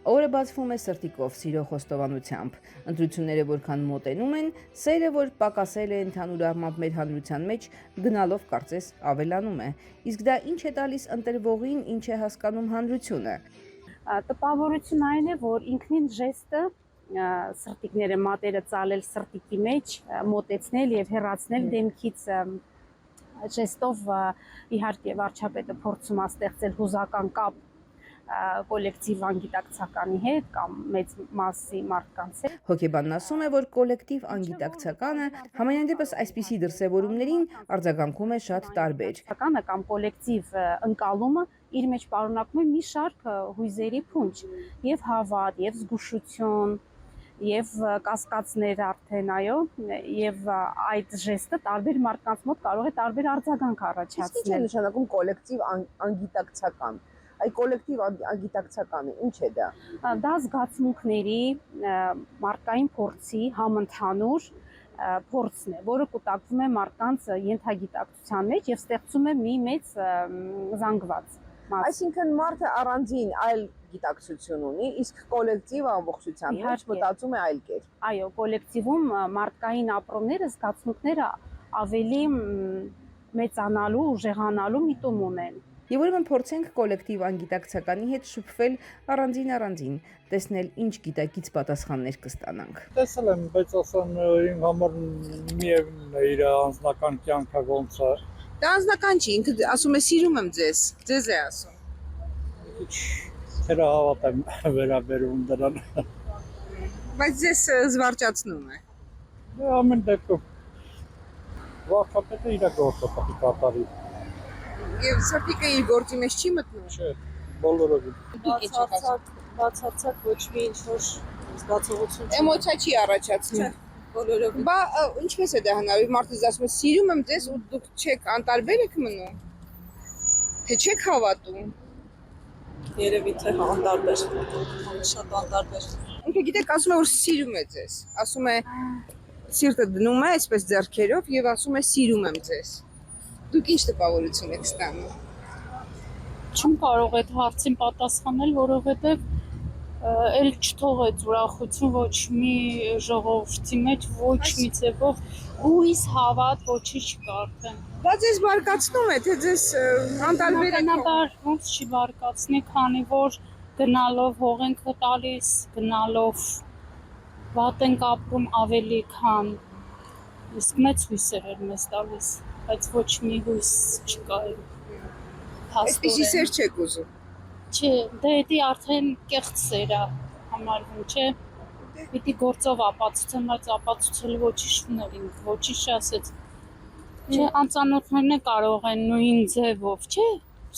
Օրը բացվում է սրտիկով, սիրո խոստովանությամբ։ Ընտրությունները որքան մոտենում են, սերը, որ պակասել է ընդհանուր առմամբ մեր հանրության մեջ, գնալով կարծես ավելանում է։ Իսկ դա ինչ է տալիս ընտրվողին, ինչ է հասկանում հանրությունը։ Տպավորություն այն է, որ ինքնին ժեստը սրտիկները մատերը ծալել սրտիկի մեջ, մոտեցնել եւ հեռացնել դեմքից ժեստով իհարկե վարչապետը փորձում է ստեղծել հուզական կապ կոլեկտիվ անգիտակցականի հետ կամ մեծ մասի մարդկանց հետ։ Հոգեբանն ասում է, որ կոլեկտիվ անգիտակցականը համենայն դեպս այսպիսի դրսևորումներին արձագանքում է շատ տարբեր։ Կամ կոլեկտիվ ընկալումը իր մեջ պարունակում է մի շարք հույզերի փունջ, եւ հավատ, եւ զգուշություն, եւ կասկածներ արդեն, այո, եւ այդ ժեստը տարբեր մարդկանց մոտ կարող է տարբեր արձագանք առաջացնել։ Ինչ է նշանակում կոլեկտիվ անգիտակցական։ Այդ կոլեկտիվ անգիտակցականը ինչ է դա։ Դա զգացմունքների, մարդկային փորձի համընդհանուր փորձն է, որը կուտակվում է մարդկանց ենթագիտակցության մեջ եւ ստեղծում է մի մեծ զանգված։ Այսինքն մարդը առանձին այլ գիտակցություն ունի, իսկ կոլեկտիվ ամբողջության մեջ մտածում է այլ կերպ։ Այո, կոլեկտիվում մարդկային ապրումները, զգացմունքները ավելի մեծանալու, ուժեղանալու միտում ունեն։ Եվ ուրեմն փորձենք կոլեկտիվ անգիտակցականի հետ շփվել առանձին, տեսնել ինչ գիտակից պատասխաններ կստանանք։ Տեսել եմ, բայց ասեմ իմ համար միևնույն է իր անձնական կյանքը ոնց է։ Դա անձնական չի, ինքը ասում է սիրում եմ ձեզ է ասում։ Թերահավատ եմ վերաբերում դրան։ Բայց ձեզ զվարճացնում է։ Ամեն դեպքում վարչապետը իր գործը պետք է կատարի։ Եվ սրտիկը իր գործի մեջ չի մտնում։ Չէ, բոլորովին։ Բացարձակ ոչ մի ինչ-որ զգացողություն չի։ Էմոցիա չի առաջացնում։ Բոլորովին։ Բա ինչպես է դա հնարավոր։ Մարդը ասում է սիրում եմ ձեզ ու դուք չեք անտարբեր եք մնում։ Թե չեք հավատում։ Երևի թե անտարբեր, շատ անտարբեր։ Ինքը գիտեք, ասում է որ սիրում է ձեզ։ Ասում է սիրտը դնում է այսպես ձեռքերով եւ ասում է սիրում եմ ձեզ։ Դուք ինչ տպավորություն եք ստանում։ Չեմ կարող այդ հարցին պատասխանել, որովհետև էլ չթողեց ուրախություն ոչ մի ժողովրդի մեջ, ոչ մի ձևով հույս, հավատ, ոչինչ չկա արդեն։ Դա ձեզ բարկացնում է, թե ձեզ անտարբեր եք։ Բնականաբար ոնց չի բարկացնի, քանի որ գնալով հող ենք տալիս, գնալով վատ ենք ապրում ավելի քան իսկ մեծ հույսեր էր մեզ տալիս, բայց ոչ մի հույս չկա։ Այսպիսի սեր չեք ուզում։ Չէ, դա արդեն կեղծ սեր է համարվում, չէ։ Պիտի գործով ապացուցեմ, բայց ապացուցել ոչինչ ուներ ինքը, ոչինչ չասեց։ Չէ, անծանոթներն կարող են նույն ձևով, չէ,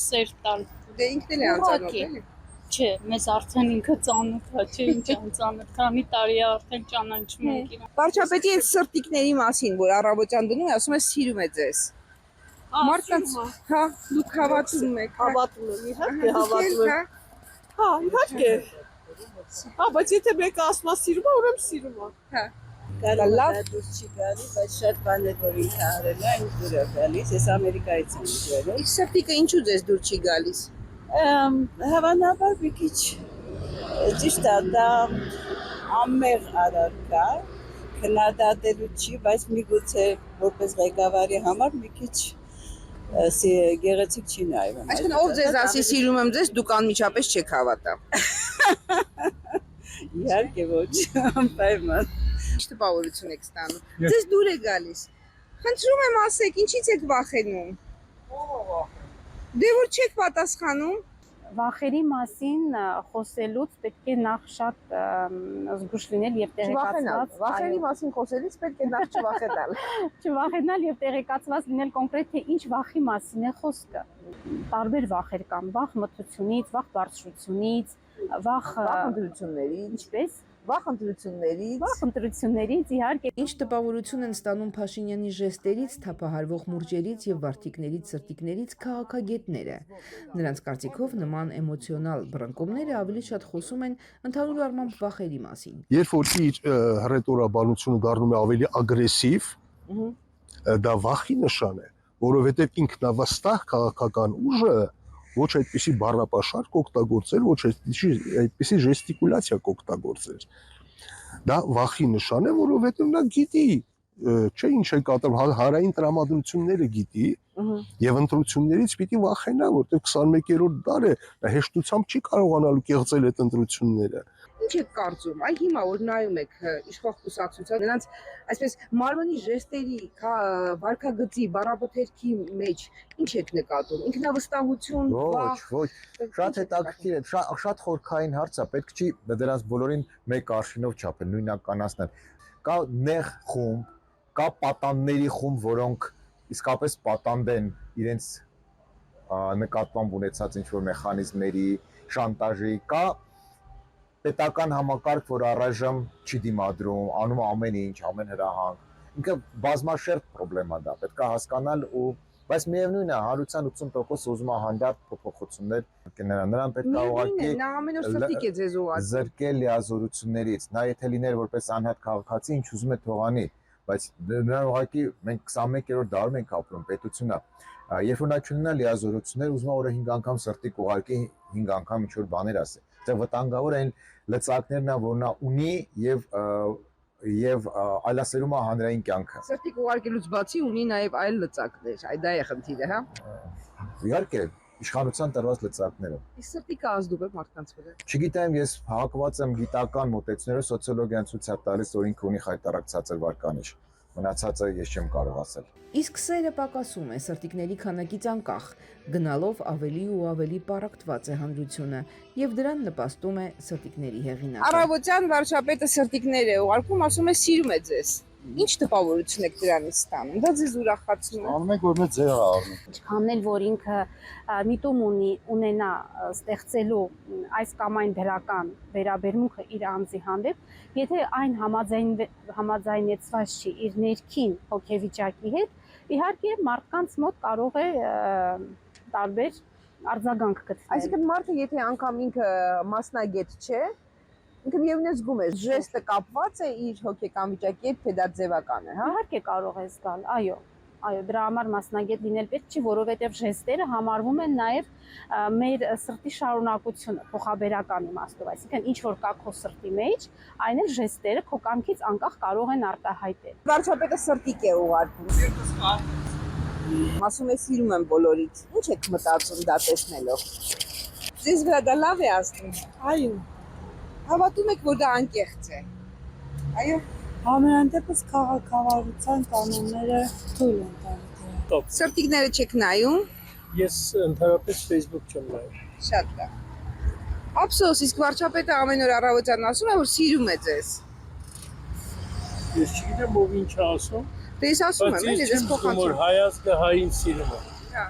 սեր տալ։ Դե ինքն էլ է անծանոթ, էլի։ Չէ, մեզ արդեն ինքը ծանոթ է, չէ, ինչ անծանոթ, քանի տարի է արդեն ճանաչում ենք իրան։ Վարչապետի այդ սրտիկների մասին, որ առավոտյան դնում է, ասում է սիրում է ձեզ։ Մարդկանց, հա, դուք հավատում եք։ Հավատում եմ, իհարկե հավատում եմ։ Հա, իհարկե։ Հա, բայց եթե մեկը ասում է սիրում է, ուրեմն սիրում է։ Հա։ Կարող է դուրս չի գալի, բայց շատ բաներ որ ինքը արել է, ինձ դուր է գալիս, ես Ամերիկայից եմ եկել։ Իսկ սրտիկը ինչու ձեզ դուր չի գալիս։ Հավանաբար մի քիչ ճիշտ է, դա ամեղ առարկա, քննադատելու չի, բայց միգուցե որպես ղեկավարի համար մի քիչ գեղեցիկ չի նայվում։ Այսինքն ով ձեզ ասի սիրում եմ ձեզ, դուք անմիջապես չեք հավատա։ Իհարկե ոչ, անպայման։ Ինչ տպավորություն եք ստանում։ Ձեզ դուր է գալիս։ Խնդրում եմ ասեք, ինչից եք վախենում։ Դե որ չեք պատասխանում։ Վախերի մասին խոսելուց պետք է նախ շատ զգուշ լինել եւ տեղեկացված։ Վախերի մասին խոսելիս պետք է նախ չվախենալ։ Չվախենալ եւ տեղեկացված լինել կոնկրետ թե ինչ վախի մասին է խոսքը։ Տարբեր վախեր կան՝ վախ մթությունից, վախ բարձրությունից, վախ ընտրություններից, ինչպես վախ ընտրություններից, իհարկե։ Ինչ տպավորություն են ստանում Փաշինյանի ժեստերից, թափահարվող մուրճերից եւ վարդիկներից, սրտիկներից քաղաքագետները։ Նրանց կարծիքով նման էմոցիոնալ բռնկումները ավելի շատ խոսում են ընդհանուր առմամբ վախերի մասին։ Երբ որ իր հռետորաբանությունը դառնում է ավելի ագրեսիվ, դա վախի նշան է, որովհետեւ ինքնավստահ քաղաքական ուժը ոչ այդպիսի բառապաշարք օգտագործել, ոչ այդպիսի ժեստիկուլյացիա օգտագործել։ Դա վախի նշան է, որովհետև նա գիտի, չէ, ինչ է կատարում, հարային տրամադրությունները գիտի, եւ ընտրություններից պիտի վախենա, որտեղ 21-րդ դար է, նա հեշտությամբ չի կարողանալու կեղծել այդ ընտրությունները։ Ինչ եք կարծում, այ հիմա որ նայում եք իշխող կուսակցության, նրանց այսպես մարմնի ժեստերի, վարքագծի, բառաբոթերքի մեջ ինչ եք նկատում, ինքնավստահություն, վախ։ Ոչ, շատ հետաքրքիր է, շատ խորքային հարց է, պետք չի դրանց բոլորին մեկ արշինով չափել, նույնականացնել։ Կա նեղ խումբ, կա պատանների խումբ, որոնք իսկապես պատանդ են իրենց նկատմամբ ունեցած ինչ-որ մեխանիզմների, շանտաժի, կա պետական համակարգ, որ առայժմ չի դիմադրում, անում ամեն ինչ, ամեն հրահանգ։ Ինքը բազմաշերտ խնդրեմ է դա, պետք է հասկանալ ու բայց միևնույն է, 180% ուզում է հանդարտ փոփոխություններ կներան։ Նրան պետք է ուղղակի նա ամեն օր սրտիկ է ձեզ ուղղակի զրկել լիազորություններից։ Նա եթե լիներ որպես անհատ քաղաքացի, ինչ ուզում է թողանի, բայց նրան ուղղակի մենք 21-րդ դարում ենք ապրում, պետությունն է։ Երբ որ նա չունենա լիազորություններ, ուզում է օրը 5 անգամ սրտիկ ուղղակի 5 անգամ ինչ-որ բաներ ասի։ Դա վտանգավոր են լծակներն է, որ նա ունի եւ այլասերում է հանրային կյանքը։ Սրտիկ ուղարկելուց բացի ունի նաև այլ լծակներ, այ դա է խնդիրը, հա։ Իհարկե, իշխանության տրված լծակները։ Իսկ սրտիկը ազդում է մարդկանց վրա։ Չգիտեմ, ես հակված եմ գիտական մոտեցումներով, սոցիոլոգիան ցույց է տալիս, որ ինքը ունի խայտարակ ցածր վարկանիշ։ Մնացածը ես չեմ կարող ասել։ Իսկ սերը պակասում է սրտիկների քանակից անկախ, գնալով ավելի ու ավելի պարակտված է հանրությունը եւ դրան նպաստում է սրտիկների հեղինակը։ Առավոտյան վարչապետը սրտիկներ է ուղարկում, ասում է սիրում է ձեզ։ Ինչ տպավորություն եք դրանից ստանում։ Դա ձեզ ուրախացնում է։ Անում եք, որ մեծ ձեր առնում։ Ինչքան էլ որ ինքը միտում ունենա ստեղծելու այս կամ այն դրական վերաբերմունքը իր անձի հանդեպ, եթե այն համաձայնեցված չի իր ներքին հոգեվիճակի հետ, իհարկե մարդկանց մոտ կարող է տարբեր արձագանք գտնել։ Այսինքն մարդը եթե անգամ ինքը մասնագետ չէ, ինքը միևնույն է զգում է, ժեստը կապված է իր հոգեկան վիճակի հետ, թե դա ձևական է, հա։ Իհարկե կարող է զգալ, այո, դրա համար մասնագետ լինել պետք չի, որովհետև ժեստերը համարվում են նաև մեր սրտի շարունակությունը, փոխաբերական իմաստով, այսինքն ինչ որ կա քո սրտի մեջ, այն էլ ժեստերը քո կամքից անկախ կարող են արտահայտել։ Վարչապետը սրտիկ է ուղարկում։ Ասում է սիրում եմ բոլորից։ Ինչ եք մտածում դա տեսնելով։ Ձեզ վրա դա լավ է ազդում։ Այո, Հավատում եք, որ դա անկեղծ է։ Այո։ համենայն դեպս քաղաքավարության կանոնները թույլ են տալիս։ Սրտիկները չեք նայում։ Ես ընդհանրապես Facebook չեմ նայում։ Շատ լավ։ Ափսոս, իսկ վարչապետը ամեն օր առավոտյան ասում է, որ սիրում է ձեզ։ Ես չգիտեմ ով ինչ է ասում, Դե ես ասում եմ, բայց ես ես չեմ որ փոխանցում։ հայազգը հային սիրում է։ Հա։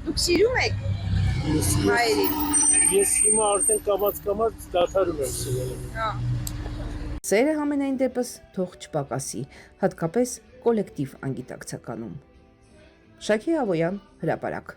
Դուք սիրում եք հայերին։ Ես հիմա արդեն կամաց դադարում եմ սիրել։ Հա։ Սերը համենայն դեպս թող չպակասի, հատկապես կոլեկտիվ անգիտակցականում։ Շակի Ավոյան, հրապարակ։